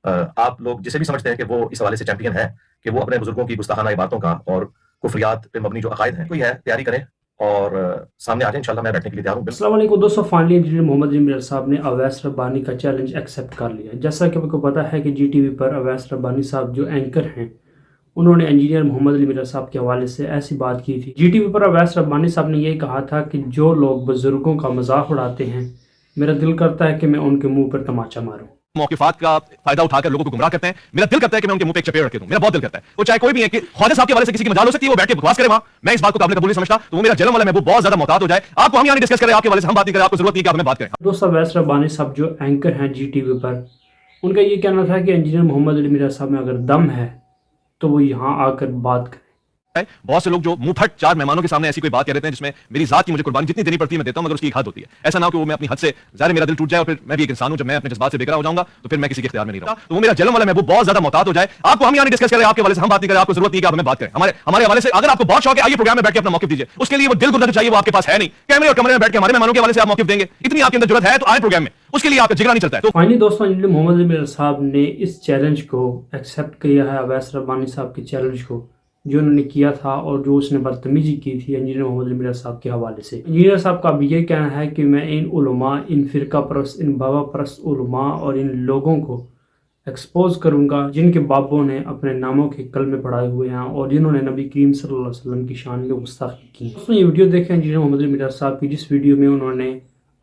آپ لوگ جسے بھی سمجھتے ہیں کہ وہ اس حوالے سے چیمپئن ہے کہ وہ اپنے بزرگوں کی گستاخانہ باتوں کا اور کفریات پہ مبنی جو عقائد ہیں کوئی ہے تیاری کریں اور سامنے آ جائیں، انشاءاللہ میں بیٹھنے کے لیے تیار ہوں. السلام علیکم دوستوں. فائنلی انجینئر محمد جمیل صاحب نے اویس ربانی کا چیلنج ایکسیپٹ کر لیا. جیسا کہ آپ کو پتا ہے کہ جی ٹی وی پر اویس ربانی صاحب جو اینکر ہیں انہوں نے انجینئر محمد علی مرزا صاحب کے حوالے سے ایسی بات کی تھی. جی ٹی وی پر اویس ربانی صاحب نے یہ کہا تھا کہ جو لوگ بزرگوں کا مذاق اڑاتے ہیں میرا دل کرتا ہے کہ میں ان کے منہ پر تماچا ماروں. موقفات کا فائدہ اٹھا کر لوگوں کو گمراہ کرتے ہیں. میرا دل کرتا ہے کہ میں ان کے منہ پہ ایک چپیڑ رکھ کے دوں. میرا بہت دل کرتا ہے. وہ چاہے کوئی بھی ہے کہ خواجہ صاحب کے حوالے سے کسی کی مجال ہو سکتی ہے، وہ بیٹھ کے بکواس کرے وہاں، میں اس بات کو قابل قبول نہیں سمجھتا. تو وہ میرا جنم والا محبوب بہت زیادہ محتاط ہو جائے. آپ کو ہم یہاں ڈسکس کریں، آپ کے حوالے سے ہم بات نہیں کریں، آپ کو ضرورت نہیں کہ آپ ہمیں بات کریں. دوستو اویس ربانی صاحب جو اینکر ہیں جی ٹی وی پر، ان کا یہ کہنا تھا کہ انجینئر محمد علی مرزا صاحب میں اگر دم ہے تو وہ یہاں آ کر بات کریں. بہت سے لوگ جو منہ پھٹ چار مہمانوں کے سامنے ایسی کوئی بات کہہ دیتے ہیں جس میں میری ذات کی مجھے قربانی جتنی دینی پڑتی ہے میں دیتا ہوں، مگر اس کی ایک حد ہوتی ہے. ایسا نہ ہو کہ وہ میں اپنی حد سے ظاہر میرا دل ٹوٹ جائے اور پھر میں بھی ایک انسان ہوں، جب میں اپنے جذبات سے بے قرار ہو جاؤں گا تو پھر میں کسی کے اختیار میں نہیں رہوں گا. تو وہ میرا جنم والا محبوب بہت زیادہ محتاط ہو جائے. آپ کو ہم یہاں ڈسکس کریں، آپ کے حوالے سے ہم بات نہیں کریں، آپ کو ضرورت نہیں کہ آپ ہمیں بات کریں. ہمارے حوالے سے اگر آپ کو بہت شوق ہے آئیے پروگرام میں بیٹھ کے اپنا موقف دیجیے. اس کے لیے وہ دل گردہ چاہیے، وہ آپ کے پاس ہے نہیں. کیمرے اور کمرے میں بیٹھ کے ہمارے مہمانوں کے حوالے سے آپ موقف دیں گے، اتنی آپ کے اندر ضرورت ہے تو آئیں پروگرام میں. اس کے لیے آپ کا جگرا نہیں چلتا ہے. تو فائنلی دوستوں انجینئر محمد علی مرزا صاحب نے اس چیلنج کو ایکسیپٹ کیا ہے، اویس ربانی صاحب کے چیلنج کو جو انہوں نے کیا تھا اور جو اس نے بدتمیزی کی تھی انجینئر محمد علی مرزا صاحب کے حوالے سے. انجینئر صاحب کا اب یہ کہنا ہے کہ میں ان علماء، ان فرقہ پرست، ان بابا پرست علماء اور ان لوگوں کو ایکسپوز کروں گا جن کے باپوں نے اپنے ناموں کے کلمے پڑھائے ہوئے ہیں اور جنہوں نے نبی کریم صلی اللہ علیہ وسلم کی شان میں گستاخی کی ہے. دوستوں یہ ویڈیو دیکھیں انجینئر محمد علی مرزا صاحب کی، جس ویڈیو میں انہوں نے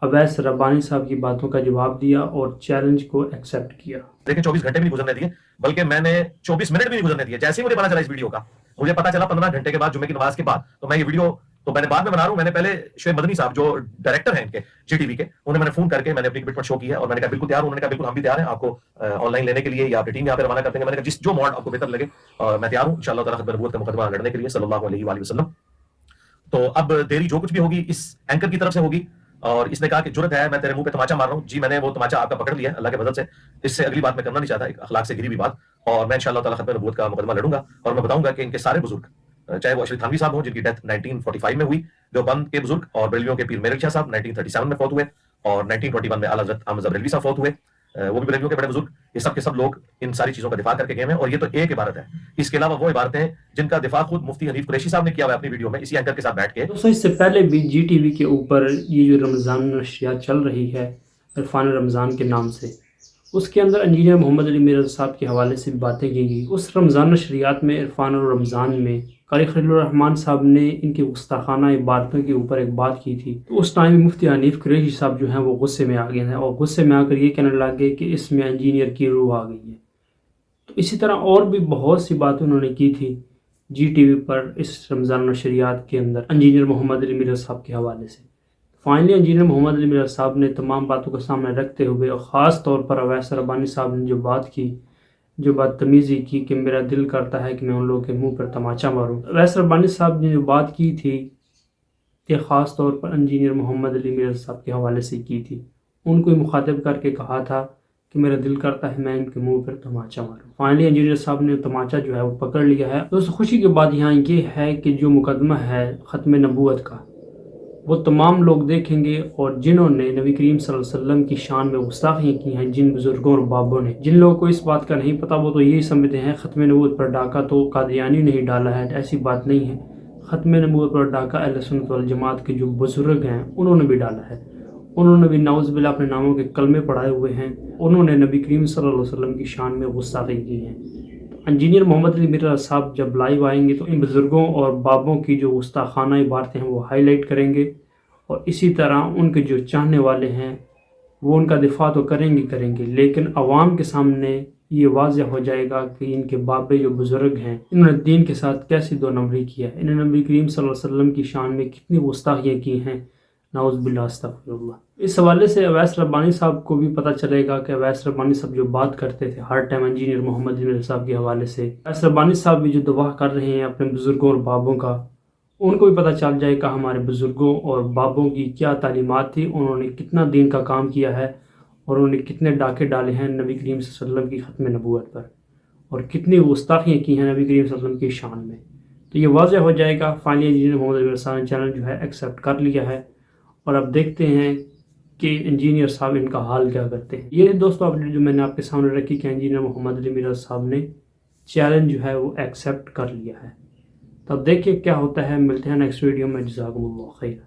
اویس ربانی صاحب کی باتوں کا جواب دیا اور چیلنج کو ایکسیپٹ کیا. دیکھیں 24 گھنٹے بھی نہیں گزرنے دیے، بلکہ میں نے 24 منٹ بھی نہیں گزرنے دیے. جیسے ہی مجھے پتا چلا اس ویڈیو کا، مجھے پتا چلا 15 گھنٹے کے بعد جمعے کی نماز کے بعد. تو میں یہ ویڈیو تو میں نے بعد میں بنا رہا ہوں. میں نے پہلے شعیب مدنی صاحب جو ڈائریکٹر ہیں ان کے جی ٹی وی کے، انہیں میں نے فون کر کے میں نے اپنی کمٹمنٹ شو کی ہے اور میں نے کہا بالکل تیار ہوں. انہوں نے کہا بالکل ہم بھی تیار ہیں آپ کو آن لائن لینے کے لیے یا اپنی ٹیم یہاں پہ روانہ کر دیں گے. میں نے کہا جس جو موڈ آپ کو بہتر لگے میں تیار ہوں انشاءاللہ تعالی خدمت نبوت کا مقدمہ لڑنے کے لیے صلی اللہ علیہ وآلہ وسلم. تو اب دیری جو کچھ بھی ہوگی اس اینکر کی طرف سے ہوگی اور اس نے کہا کہ جرت ہے میں تیرے منہ پہ تماچا مار رہا ہوں. جی میں نے وہ تماچا آپ کا پکڑ لیا ہے اللہ کے فضل سے. اس سے اگلی بات میں کرنا نہیں چاہتا، ایک اخلاق سے گری ہوئی بات. اور میں انشاءاللہ تعالی خدمت نبوت کا مقدمہ لڑوں گا اور میں بتاؤں گا کہ ان کے سارے بزرگ، چاہے وہ اشرف تھانوی صاحب ہوں جن کی ڈیتھ 1945 میں ہوئی، دیوبند کے بزرگ اور بریلویوں کے پیر میرل شاہ صاحب 1937 میں فوت ہوئے اور 1921 میں اعلیٰ حضرت احمد بریلوی صاحب فوت ہوئے، وہ بھی بریلویوں کے بڑے بزرگ. یہ سب کے سب لوگ ان ساری چیزوں کا دفاع کر کے گئے ہیں اور یہ تو ایک عبارت ہے. اس کے علاوہ وہ عبارتیں ہیں جن کا دفاع خود مفتی حنیف قریشی صاحب نے کیا ہوا ہے اپنی ویڈیو میں اسی اینکر کے ساتھ بیٹھ کے. دوستوں اس سے پہلے بھی جی ٹی وی کے اوپر یہ جو رمضان نشریات چل رہی ہے عرفان رمضان کے نام سے، اس کے اندر انجینئر محمد علی مرزا صاحب کے حوالے سے بھی باتیں کی گئی. اس رمضان نشریات میں عرفان رمضان میں قاری خلیل الرحمن صاحب نے ان کی گستاخانہ عبارتوں کے اوپر ایک بات کی تھی. تو اس ٹائم مفتی حنیف قریشی صاحب جو ہیں وہ غصے میں آ گئے ہیں اور غصے میں آ کر یہ کہنے لگے کہ اس میں انجینئر کی روح آ گئی ہے. تو اسی طرح اور بھی بہت سی باتیں انہوں نے کی تھی جی ٹی وی پر اس رمضان نشریات کے اندر انجینئر محمد علی مرزا صاحب کے حوالے سے. فائنلی انجینئر محمد علی مرزا صاحب نے تمام باتوں کو سامنے رکھتے ہوئے اور خاص طور پر اویس ربانی صاحب نے جو بات کی، جو بدتمیزی کی کہ میرا دل کرتا ہے کہ میں ان لوگوں کے منہ پر تماچا ماروں. اویس ربانی صاحب نے جو بات کی تھی یہ خاص طور پر انجینئر محمد علی مرزا صاحب کے حوالے سے کی تھی. ان کو مخاطب کر کے کہا تھا کہ میرا دل کرتا ہے میں ان کے منہ پر تماچا ماروں. فائنلی انجینئر صاحب نے تماچا جو ہے وہ پکڑ لیا ہے. دوستو خوشی کی بات یہاں یہ ہے کہ جو مقدمہ ہے ختم نبوت کا وہ تمام لوگ دیکھیں گے اور جنہوں نے نبی کریم صلی اللہ علیہ وسلم کی شان میں گستاخیاں کی ہیں، جن بزرگوں اور بابوں نے، جن لوگوں کو اس بات کا نہیں پتہ وہ تو یہی سمجھتے ہیں ختم نبوت پر ڈاکہ تو قادیانی نے ہی ڈالا ہے. ایسی بات نہیں ہے. ختم نبوت پر ڈاکہ اہل سنت والجماعت کے جو بزرگ ہیں انہوں نے بھی ڈالا ہے. انہوں نے بھی نعوذ باللہ اپنے ناموں کے کلمے پڑھائے ہوئے ہیں. انہوں نے نبی کریم صلی اللہ علیہ وسلم کی شان میں گستاخی کی ہے. انجینئر محمد علی مرزا صاحب جب لائیو آئیں گے تو ان بزرگوں اور بابوں کی جو گستاخانہ عبارتیں ہیں وہ ہائی لائٹ کریں گے اور اسی طرح ان کے جو چاہنے والے ہیں وہ ان کا دفاع تو کریں گے لیکن عوام کے سامنے یہ واضح ہو جائے گا کہ ان کے بابے جو بزرگ ہیں انہوں نے دین کے ساتھ کیسی دو نمبری کیا ہے، انہوں نے نبی کریم صلی اللہ علیہ وسلم کی شان میں کتنی گستاخیاں کی ہیں. نعوذ باللہ استغفر اللہ. اس حوالے سے اویس ربانی صاحب کو بھی پتہ چلے گا کہ اویس ربانی صاحب جو بات کرتے تھے ہر ٹائم انجینئر محمد علی مرزا صاحب کے حوالے سے، اویس ربانی صاحب بھی جو دعا کر رہے ہیں اپنے بزرگوں اور بابوں کا، ان کو بھی پتہ چل جائے گا ہمارے بزرگوں اور بابوں کی کیا تعلیمات تھی، انہوں نے کتنا دین کا کام کیا ہے اور انہوں نے کتنے ڈاکے ڈالے ہیں نبی کریم صلی اللہ علیہ وسلم کی ختم نبوت پر اور کتنی گستاخیاں کی ہیں نبی کریم صلی اللہ علیہ وسلم کی شان میں. تو یہ واضح ہو جائے گا. فائنلی انجینئر محمد علی مرزا صاحب نے چیلنج جو ہے ایکسیپٹ کر لیا ہے اور اب دیکھتے ہیں کہ انجینئر صاحب ان کا حال کیا کرتے ہیں. یہ دوستوں اپڈیٹ جو میں نے آپ کے سامنے رکھی کہ انجینئر محمد علی میرا صاحب نے چیلنج جو ہے وہ ایکسیپٹ کر لیا ہے. تب دیکھیے کیا ہوتا ہے. ملتے ہیں نیکسٹ ویڈیو میں. جزاکم اللہ خیر.